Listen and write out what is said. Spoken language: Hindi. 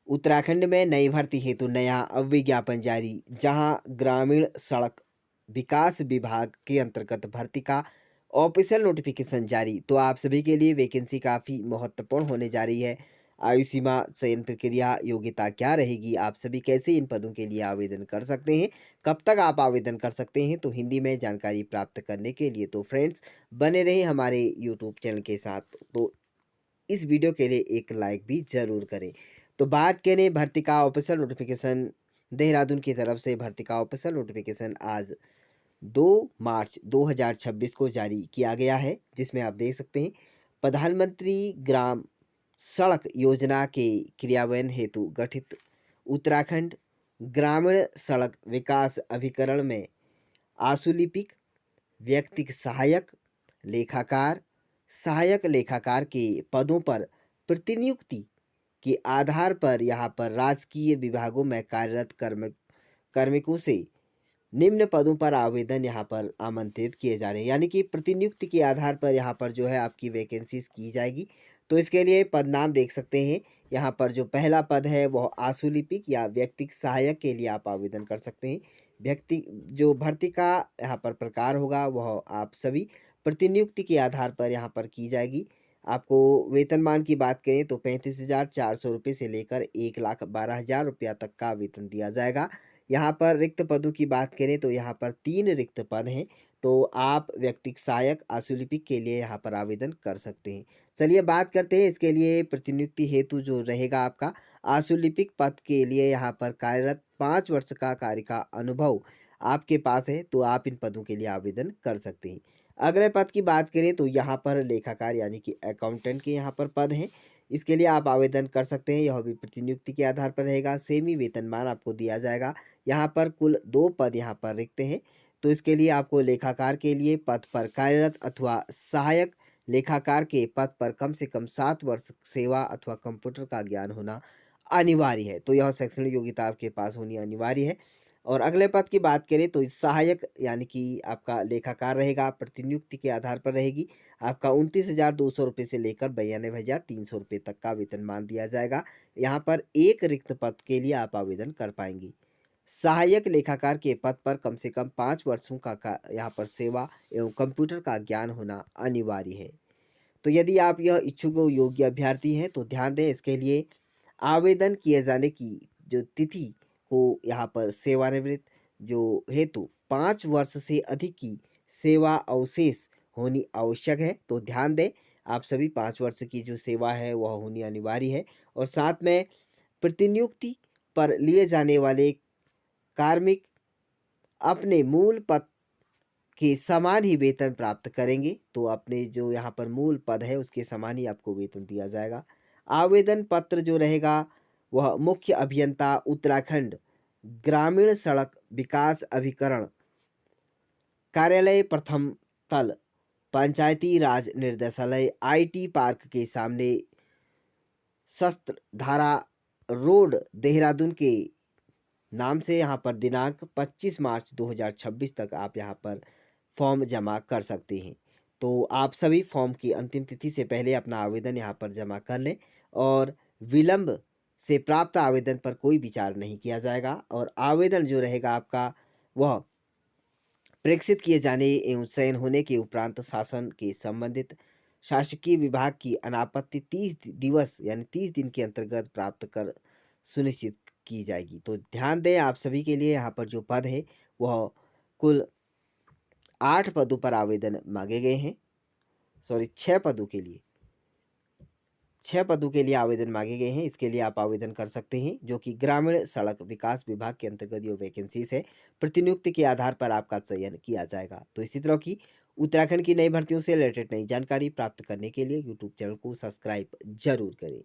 उत्तराखंड में नई भर्ती हेतु नया विज्ञापन जारी। जहां ग्रामीण सड़क विकास विभाग के अंतर्गत भर्ती का ऑफिशियल नोटिफिकेशन जारी। तो आप सभी के लिए वैकेंसी काफ़ी महत्वपूर्ण होने जा रही है। आयु सीमा, चयन प्रक्रिया, योग्यता क्या रहेगी, आप सभी कैसे इन पदों के लिए आवेदन कर सकते हैं, कब तक आप आवेदन कर सकते हैं, तो हिंदी में जानकारी प्राप्त करने के लिए तो फ्रेंड्स बने रहें हमारे यूट्यूब चैनल के साथ। तो इस वीडियो के लिए एक लाइक भी ज़रूर करें। तो बात करें भर्ती का ऑफिशियल नोटिफिकेशन, देहरादून की तरफ से भर्ती का ऑफिशियल नोटिफिकेशन आज 2 मार्च 2026 को जारी किया गया है, जिसमें आप देख सकते हैं प्रधानमंत्री ग्राम सड़क योजना के क्रियान्वयन हेतु गठित उत्तराखंड ग्रामीण सड़क विकास अभिकरण में आशुलिपिक, व्यक्तिक सहायक, लेखाकार, सहायक लेखाकार के पदों पर प्रतिनियुक्ति के आधार पर यहाँ पर राजकीय विभागों में कार्यरत कार्मिकों से निम्न पदों पर आवेदन यहाँ पर आमंत्रित किए जा रहे हैं। यानी कि प्रतिनियुक्ति के आधार पर यहाँ पर जो है आपकी वैकेंसीज की जाएगी। तो इसके लिए पद नाम देख सकते हैं। यहाँ पर जो पहला पद है वह आशुलिपिक या व्यक्तिक सहायक के लिए आप आवेदन कर सकते हैं। व्यक्ति जो भर्ती का यहाँ पर प्रकार होगा वह आप सभी प्रतिनियुक्ति के आधार पर यहाँ पर की जाएगी। आपको वेतनमान की बात करें तो 35,400 रुपये से लेकर 1,12,000 रुपया तक का वेतन दिया जाएगा। यहाँ पर रिक्त पदों की बात करें तो यहाँ पर 3 रिक्त पद हैं। तो आप व्यक्तिक सहायक आशुलिपिक के लिए यहाँ पर आवेदन कर सकते हैं। चलिए बात करते हैं इसके लिए प्रतिनियुक्ति हेतु जो रहेगा आपका आशुलिपिक पद के लिए यहाँ पर कार्यरत 5 वर्ष का कार्य का अनुभव आपके पास है तो आप इन पदों के लिए आवेदन कर सकते हैं। अगले पद की बात करें तो यहाँ पर लेखाकार यानी कि अकाउंटेंट के यहाँ पर पद हैं। इसके लिए आप आवेदन कर सकते हैं। यह भी प्रतिनियुक्ति के आधार पर रहेगा। सेमी वेतनमान आपको दिया जाएगा। यहाँ पर कुल 2 पद यहाँ पर रिक्त हैं। तो इसके लिए आपको लेखाकार के लिए पद पर कार्यरत अथवा सहायक लेखाकार के पद पर कम से कम 7 वर्ष सेवा अथवा कंप्यूटर का ज्ञान होना अनिवार्य है। तो यह शैक्षणिक योग्यता आपके पास होनी अनिवार्य है। और अगले पद की बात करें तो सहायक यानी कि आपका लेखाकार रहेगा, प्रतिनियुक्ति के आधार पर रहेगी। आपका 29,200 रुपये से लेकर 92,300 रुपये तक का वेतनमान दिया जाएगा। यहाँ पर एक रिक्त पद के लिए आप आवेदन कर पाएंगे। सहायक लेखाकार के पद पर कम से कम 5 वर्षों का यहाँ पर सेवा एवं कंप्यूटर का ज्ञान होना अनिवार्य है। तो यदि आप यह इच्छुक व योग्य अभ्यर्थी हैं तो ध्यान दें इसके लिए आवेदन किए जाने की जो तिथि को यहाँ पर सेवानिवृत्त जो हेतु 5 वर्ष से अधिक की सेवा अवशेष होनी आवश्यक है। तो ध्यान दें आप सभी 5 वर्ष की जो सेवा है वह होनी अनिवार्य है। और साथ में प्रतिनियुक्ति पर लिए जाने वाले कार्मिक अपने मूल पद के समान ही वेतन प्राप्त करेंगे। तो अपने जो यहाँ पर मूल पद है उसके समान ही आपको वेतन दिया जाएगा। आवेदन पत्र जो रहेगा वह मुख्य अभियंता उत्तराखंड ग्रामीण सड़क विकास अभिकरण कार्यालय प्रथम तल पंचायती राज निर्देशालय आईटी पार्क के सामने शस्त्र धारा रोड देहरादून के नाम से यहाँ पर दिनांक 25 मार्च 2026 तक आप यहाँ पर फॉर्म जमा कर सकते हैं। तो आप सभी फॉर्म की अंतिम तिथि से पहले अपना आवेदन यहाँ पर जमा कर लें और विलंब से प्राप्त आवेदन पर कोई विचार नहीं किया जाएगा। और आवेदन जो रहेगा आपका वह प्रेषित किए जाने एवं चयन होने के उपरांत शासन के संबंधित शासकीय विभाग की अनापत्ति 30 दिवस यानी 30 दिन के अंतर्गत प्राप्त कर सुनिश्चित की जाएगी। तो ध्यान दें आप सभी के लिए यहाँ पर जो पद है वह कुल 8 पदों पर आवेदन मांगे गए हैं। सॉरी 6 पदों के लिए 6 पदों के लिए आवेदन मांगे गए हैं। इसके लिए आप आवेदन कर सकते हैं जो कि ग्रामीण सड़क विकास विभाग के अंतर्गत ये वैकेंसीज है। प्रतिनियुक्ति के आधार पर आपका चयन किया जाएगा। तो इसी तरह की उत्तराखंड की नई भर्तियों से रिलेटेड नई जानकारी प्राप्त करने के लिए यूट्यूब चैनल को सब्सक्राइब जरूर करें।